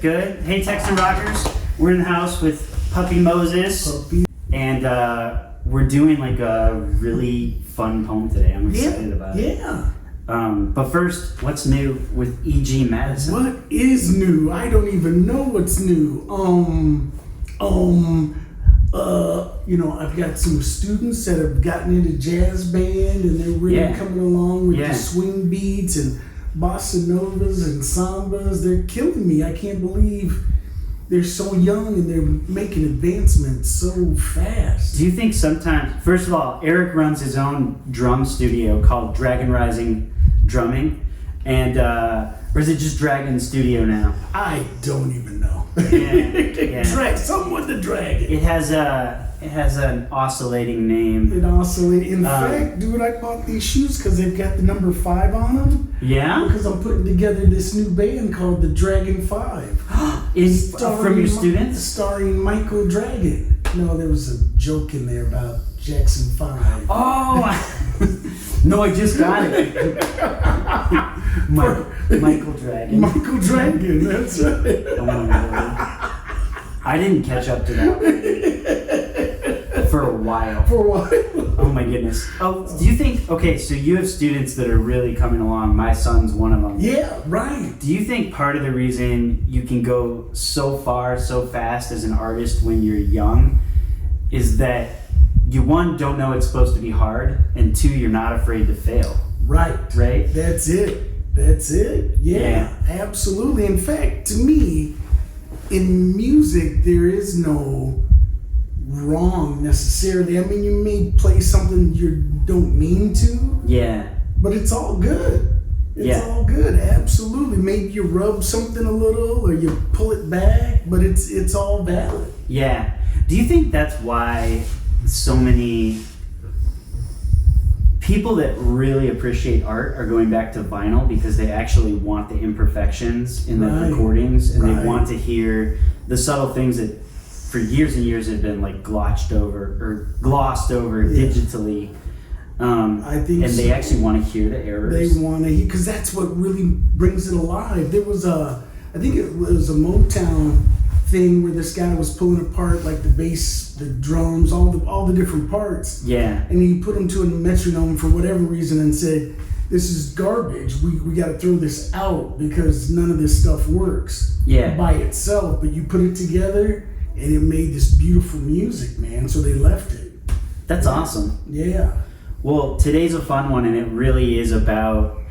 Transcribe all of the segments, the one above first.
Good. Hey, Texan Rockers. We're in the house with Puppy Moses. And we're doing like a really fun poem today. I'm excited about it. Yeah. But first, what's new with E.G. Madison? What is new? I don't even know what's new. I've got some students that have gotten into jazz band and they're really coming along with the swing beats and bossa novas and sambas. They're killing me. I can't believe they're so young and they're making advancements so fast. Do you think sometimes, first of all, Eric runs his own drum studio called Dragon Rising Drumming, and or is it just Dragon Studio now? I don't even know. Something with the dragon. It has an oscillating name. It oscillates. In fact, dude, I bought these shoes because they've got the number 5 on them. Yeah? Because I'm putting together this new band called the Dragon 5. Is from your students? Starring Michael Dragon. No, there was a joke in there about Jackson 5. Oh! No, I just got it. Michael Dragon. Michael Dragon, that's right. Oh my God. I didn't catch up to that for a while. Oh my goodness. Oh, do you think, okay, so you have students that are really coming along. My son's one of them. Yeah, right. Do you think part of the reason you can go so far, so fast as an artist when you're young is that you, one, don't know it's supposed to be hard, and two, you're not afraid to fail. Right. Right? That's it. Yeah, absolutely. In fact, to me, in music, there is no wrong necessarily. I mean, you may play something you don't mean to. Yeah. But it's all good. It's all good. Absolutely. Maybe you rub something a little or you pull it back, but it's all valid. Yeah. Do you think that's why so many people that really appreciate art are going back to vinyl because they actually want the imperfections in the recordings and they want to hear the subtle things that for years and years have been like glossed over digitally. I think and they actually want to hear the errors. They want to hear, because that's what really brings it alive. There was I think it was a Motown thing where this guy was pulling apart like the bass, the drums, all the different parts. Yeah. And he put them to a metronome for whatever reason and said, "This is garbage. We got to throw this out because none of this stuff works by itself. But you put it together and it made this beautiful music, man." So they left it. That's awesome. Yeah. Well, today's a fun one, and it really is about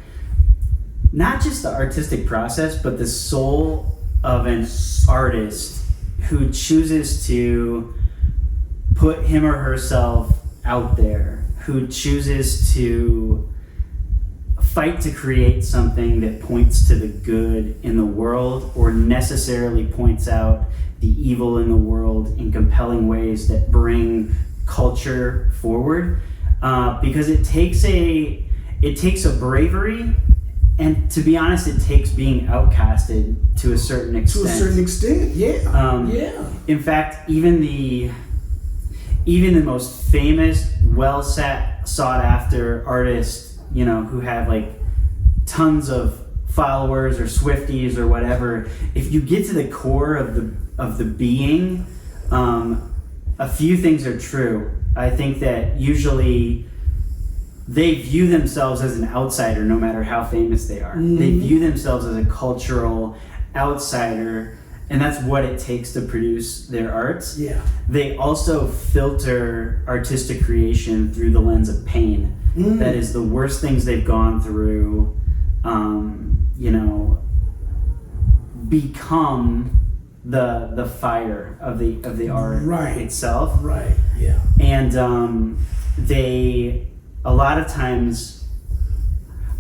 not just the artistic process, but the soul of an artist who chooses to put him or herself out there, who chooses to fight to create something that points to the good in the world or necessarily points out the evil in the world in compelling ways that bring culture forward. Because it takes a bravery, and to be honest, it takes being outcasted to a certain extent. To a certain extent, yeah. In fact, even the most famous, sought after artists, who have like tons of followers or Swifties or whatever, if you get to the core of the being, a few things are true. I think that usually they view themselves as an outsider no matter how famous they are. Mm-hmm. They view themselves as a cultural outsider, and that's what it takes to produce their arts. Yeah. They also filter artistic creation through the lens of pain. Mm. That is the worst things they've gone through, become the fire of the art itself. Right. Yeah. And they a lot of times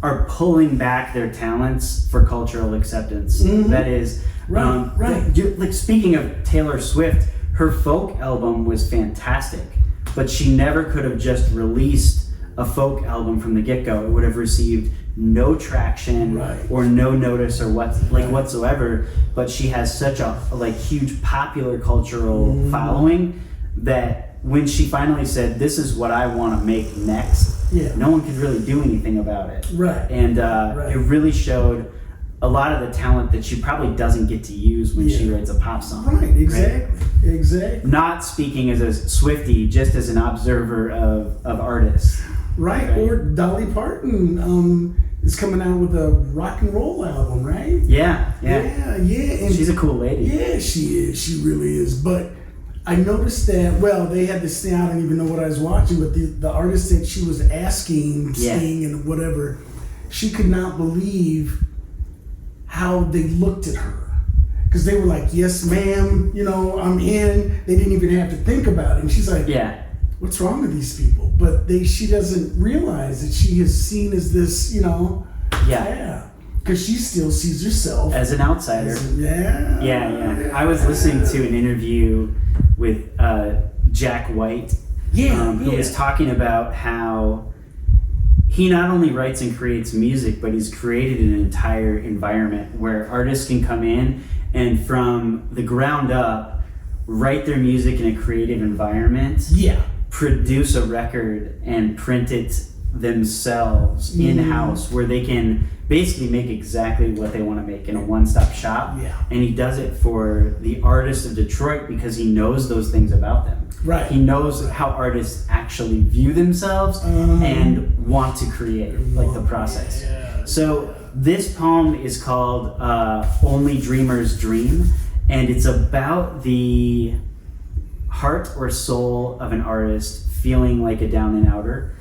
are pulling back their talents for cultural acceptance. Mm-hmm. That is like speaking of Taylor Swift, her folk album was fantastic, but she never could have just released a folk album from the get-go. It would have received no traction or no notice or whatsoever, but she has such a huge popular cultural following that when she finally said, "This is what I want to make next," no one could really do anything about it. Right. And it really showed a lot of the talent that she probably doesn't get to use when she writes a pop song. Right, exactly. Right? Exactly. Not speaking as a Swiftie, just as an observer of artists. Right, or Dolly Parton is coming out with a rock and roll album, right? Yeah. And she's a cool lady. Yeah, she is. She really is. But I noticed that, they had this thing, I don't even know what I was watching, but the artist that she was asking, Sting and whatever, she could not believe how they looked at her. Because they were like, yes, ma'am, I'm in. They didn't even have to think about it. And she's like, what's wrong with these people? But she doesn't realize that she is seen as this, because she still sees herself as an outsider. I was listening to an interview with Jack White, who was talking about how he not only writes and creates music, but he's created an entire environment where artists can come in and from the ground up write their music in a creative environment, produce a record and print it themselves in-house, where they can basically make exactly what they want to make in a one-stop shop. And he does it for the artists of Detroit because he knows those things about them. Right. He knows how artists actually view themselves and want to create, like the process. So this poem is called Only Dreamers Dream, and it's about the heart or soul of an artist feeling like a down and outer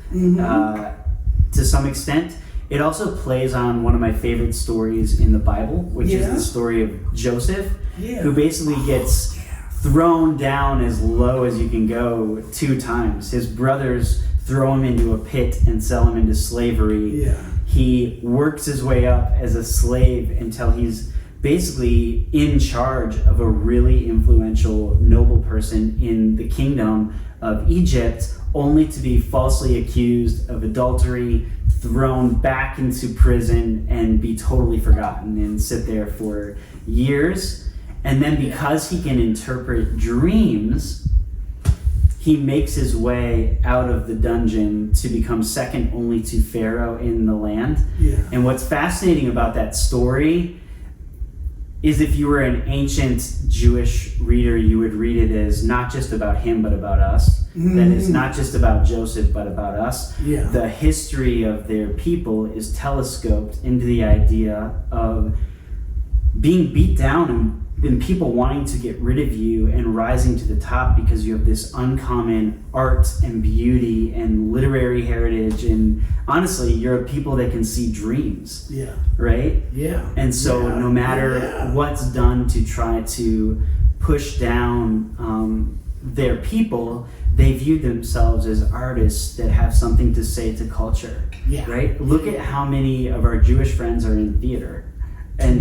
to some extent. It also plays on one of my favorite stories in the Bible, which is the story of Joseph, who basically gets thrown down as low as you can go 2 times. His brothers throw him into a pit and sell him into slavery. He works his way up as a slave until he's basically in charge of a really influential noble person in the kingdom of Egypt, only to be falsely accused of adultery, thrown back into prison, and be totally forgotten and sit there for years. And then because he can interpret dreams, he makes his way out of the dungeon to become second only to Pharaoh in the land. And what's fascinating about that story is if you were an ancient Jewish reader, you would read it as not just about him, but about us. That it's not just about Joseph, but about us. The history of their people is telescoped into the idea of being beat down and people wanting to get rid of you and rising to the top because you have this uncommon art and beauty and literary heritage, and honestly you're a people that can see dreams, right? And so no matter what's done to try to push down their people, they view themselves as artists that have something to say to culture, right? Look at how many of our Jewish friends are in theater and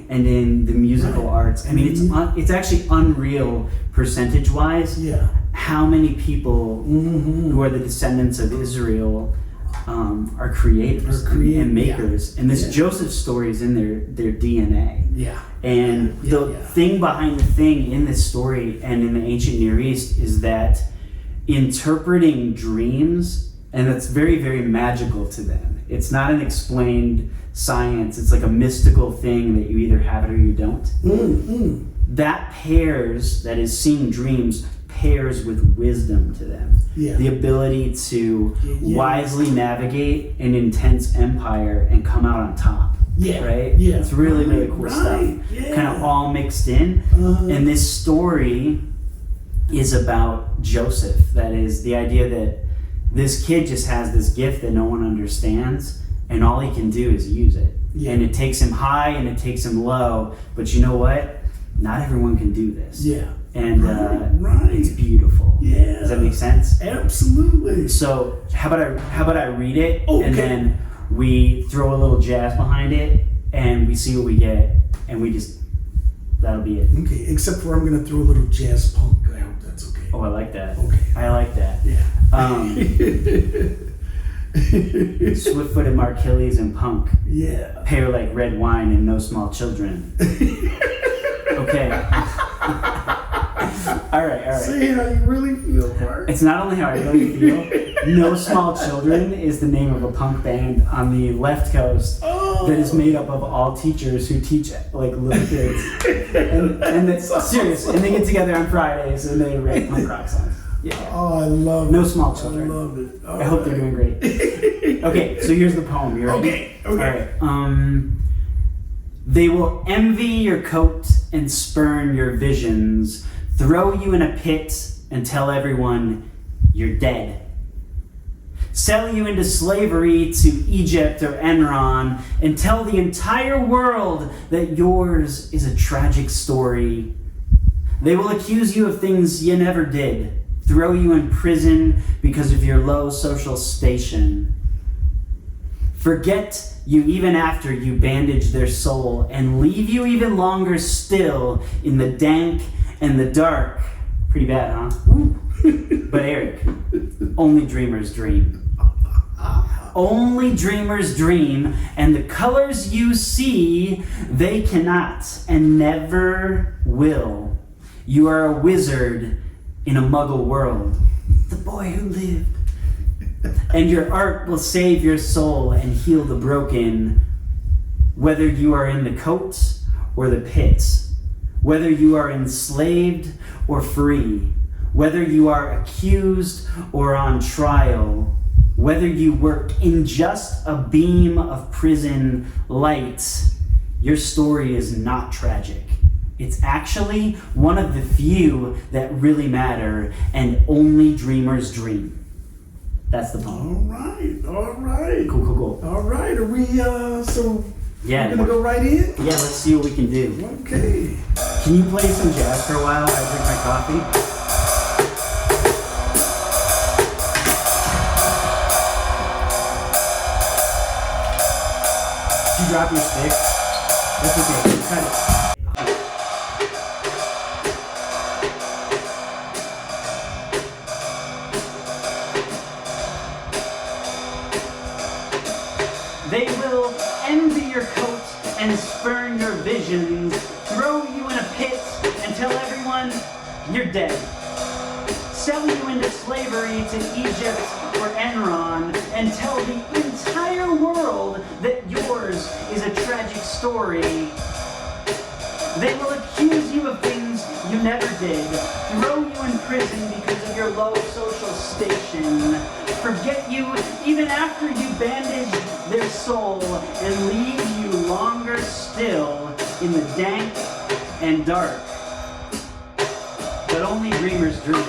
in the musical arts. I mean, it's actually unreal percentage-wise how many people who are the descendants of Israel are creators and makers. And this Joseph story is in their DNA. And the thing behind the thing in this story and in the ancient Near East is that interpreting dreams, and that's very, very magical to them. It's not an explained science. It's like a mystical thing that you either have it or you don't. That is seeing dreams pairs with wisdom to them. The ability to wisely navigate an intense empire and come out on top. Right? It's really, really cool stuff. Kind of all mixed in. And this story is about Joseph. That is the idea that this kid just has this gift that no one understands, and all he can do is use it. And it takes him high and it takes him low, but you know what? Not everyone can do this. And it's beautiful. Does that make sense? Absolutely. So how about I read it, and then we throw a little jazz behind it, and we see what we get, and that'll be it. Okay, except for I'm going to throw a little jazz punk. I hope that's okay. Oh, I like that. Okay. I like that. Swift-footed Markillies and punk. Pair like red wine and no small children. Okay. All right. Say how you really feel, Mark. It's not only how I really feel. No Small Children is the name of a punk band on the left coast that is made up of all teachers who teach like little kids, and it's serious. And they get together on Fridays and they write punk rock songs. Yeah. Oh, I love it. No small children. I love it. I hope they're doing great. Okay, so here's the poem. You ready? Okay. All right. They will envy your coat and spurn your visions, throw you in a pit and tell everyone you're dead. Sell you into slavery to Egypt or Enron and tell the entire world that yours is a tragic story. They will accuse you of things you never did, throw you in prison because of your low social station. Forget you even after you bandage their soul and leave you even longer still in the dank and the dark. Pretty bad, huh? But Eric, only dreamers dream. Only dreamers dream, and the colors you see, they cannot and never will. You are a wizard in a muggle world, the boy who lived. And your art will save your soul and heal the broken, whether you are in the coat or the pit, whether you are enslaved or free, whether you are accused or on trial, whether you work in just a beam of prison light, your story is not tragic. It's actually one of the few that really matter, and only dreamers dream. That's the poem. All right. Cool. All right, are we, so Yeah. we're gonna go right in? Yeah, let's see what we can do. Okay. Can you play some jazz for a while while I drink my coffee? Did you drop your stick? That's okay. Cut it. They will envy your coat and spurn your visions, throw you in a pit and tell everyone you're dead. Sell you into slavery to Egypt or Enron and tell the entire world that yours is a tragic story. They will accuse you of things you never did, throw you in prison because of your low social station, forget you even after you bandage their soul, and leave you longer still in the dank and dark. But only dreamers dream.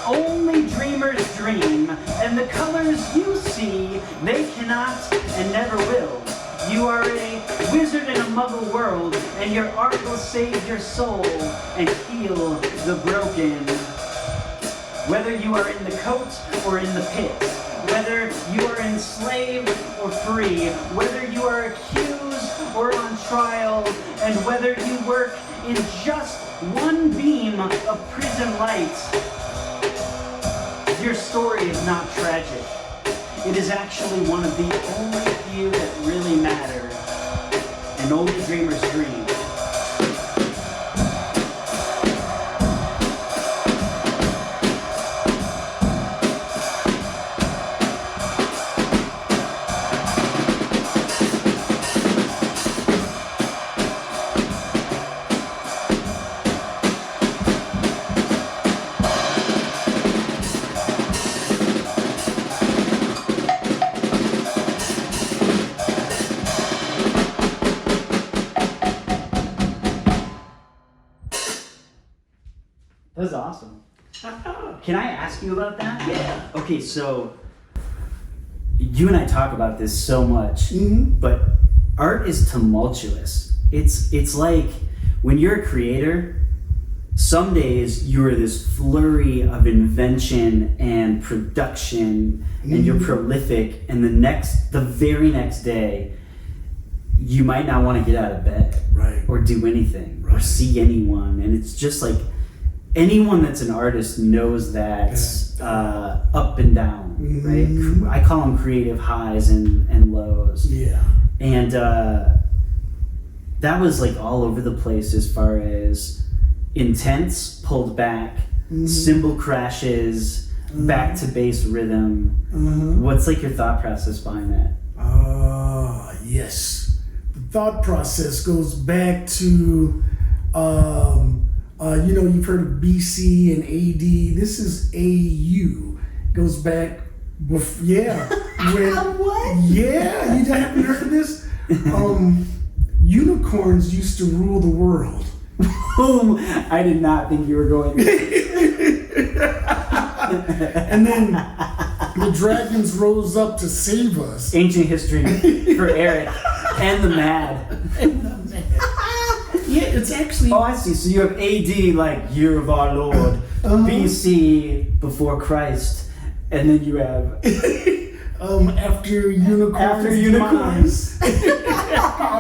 Only dreamers dream, and the colors you see, they cannot and never will. You are a wizard in a muggle world, and your art will save your soul and heal the broken. Whether you are in the coat or in the pit, whether you are enslaved or free, whether you are accused or on trial, and whether you work in just one beam of prison light, your story is not tragic. It is actually one of the only few that really matter, and only dreamers dream. That's awesome. Can I ask you about that? Yeah. Okay, so you and I talk about this so much, but art is tumultuous. It's like when you're a creator, some days you're this flurry of invention and production, and you're prolific, and the very next day, you might not want to get out of bed, Right. or do anything, or see anyone, and it's just like anyone that's an artist knows that up and down, right? I call them creative highs and lows. Yeah. And that was like all over the place as far as intense, pulled back, cymbal crashes, back to bass rhythm. What's like your thought process behind that? Yes. The thought process goes back to, you've heard of BC and AD. This is AU. Goes back, yeah. What? Yeah, you haven't heard of this? Unicorns used to rule the world. I did not think you were going. And then the dragons rose up to save us. Ancient history for Eric and the Mad. Yeah, it's actually. Oh, I see. So you have AD, like year of our Lord, BC, before Christ, and then you have after unicorns. After unicorns.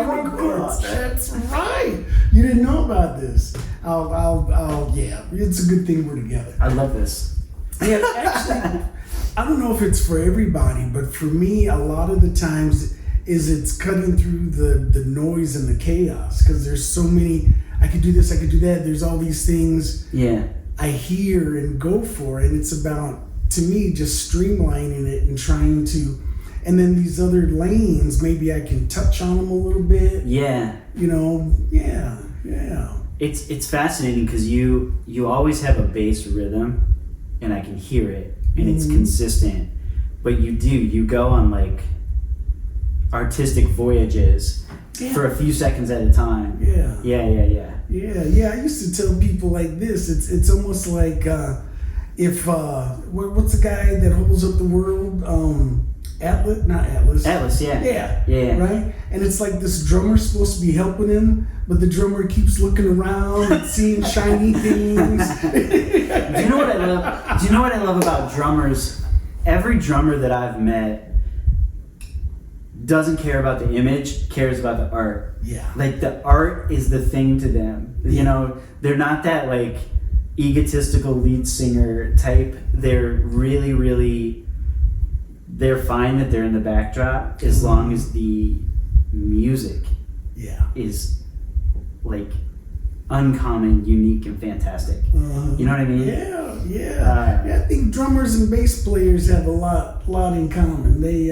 Unicorns. That's right. You didn't know about this. Yeah. It's a good thing we're together. I love this. Yeah, actually, I don't know if it's for everybody, but for me, a lot of the times it's cutting through the noise and the chaos, because there's so many. I could do this. I could do that. There's all these things. Yeah. I hear and go for, and it's about, to me, just streamlining it and trying to, and then these other lanes, maybe I can touch on them a little bit. Yeah. Yeah. It's fascinating because you always have a bass rhythm, and I can hear it, and it's consistent. But you go on like artistic voyages for a few seconds at a time. Yeah. I used to tell people like this. It's almost like what's the guy that holds up the world? Atlas, not Atlas. Atlas, yeah. Yeah. Right? And it's like this drummer's supposed to be helping him, but the drummer keeps looking around and seeing shiny things. Do you know what I love? Do you know what I love about drummers? Every drummer that I've met doesn't care about the image, cares about the art. Yeah. Like the art is the thing to them. They're not that like egotistical lead singer type. They're really, really, they're fine that they're in the backdrop as long as the music is like uncommon, unique, and fantastic. You know what I mean? Yeah. I think drummers and bass players have a lot in common. They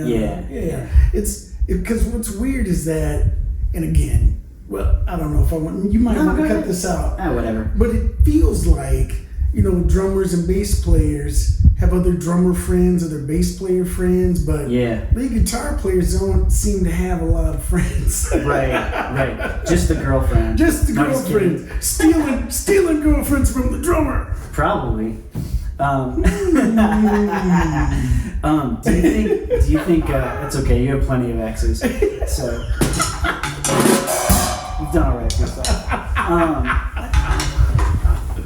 It's because what's weird is that, and again, well, I don't know if I want. You might want to cut this out. Whatever. But it feels like drummers and bass players have other drummer friends, other bass player friends, but lead guitar players don't seem to have a lot of friends. Right. Just the girlfriend. Just the girlfriend. Stealing girlfriends from the drummer. Probably. Do you think it's okay? You have plenty of exes, so you've done all right for yourself.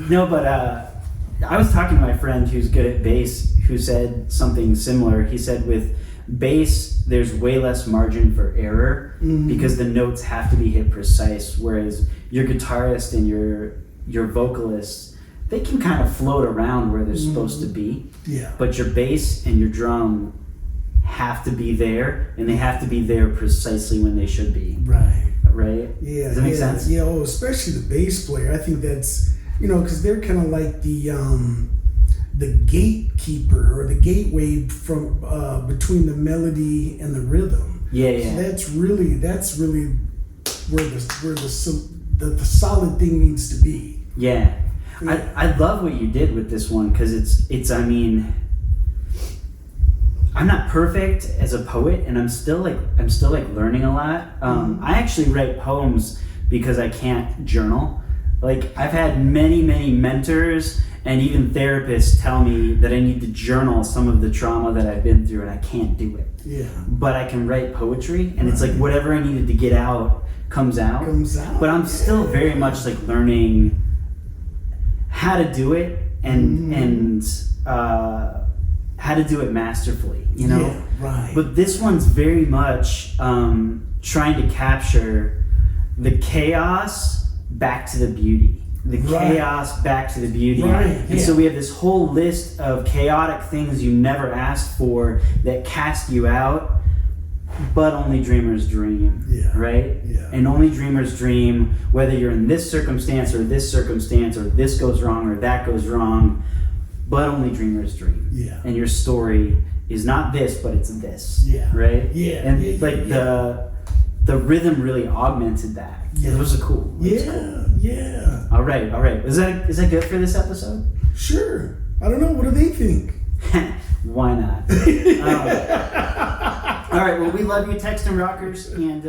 No, but I was talking to my friend who's good at bass, who said something similar. He said with bass, there's way less margin for error because the notes have to be hit precise, whereas your guitarist and your vocalist, they can kind of float around where they're supposed to be. Yeah. But your bass and your drum have to be there, and they have to be there precisely when they should be. Right? Yeah. Does that make sense? Yeah, especially the bass player. I think that's, because they're kind of like the gatekeeper or the gateway from between the melody and the rhythm. Yeah. So that's really where the solid thing needs to be. Yeah. I love what you did with this one because it's I mean, I'm not perfect as a poet, and I'm still learning a lot. I actually write poems because I can't journal. Like I've had many mentors and even therapists tell me that I need to journal some of the trauma that I've been through, and I can't do it. Yeah. But I can write poetry, and it's like whatever I needed to get out comes out. But I'm still very much like learning how to do it and how to do it masterfully, Yeah, right. But this one's very much trying to capture the chaos back to the beauty. Chaos back to the beauty. And so we have this whole list of chaotic things you never asked for that cast you out, but only dreamers dream. Right? Yeah. And only dreamers dream, whether you're in this circumstance or this goes wrong or that goes wrong, but only dreamers dream. Yeah. And your story is not this, but it's this. Yeah. Right. Yeah. And yeah, like yeah. the rhythm really augmented that. Yeah. It was cool. It was cool. Yeah. All right. Is that good for this episode? Sure. I don't know. What do they think? Why not? All right. Well, we love you, Text and Rockers, and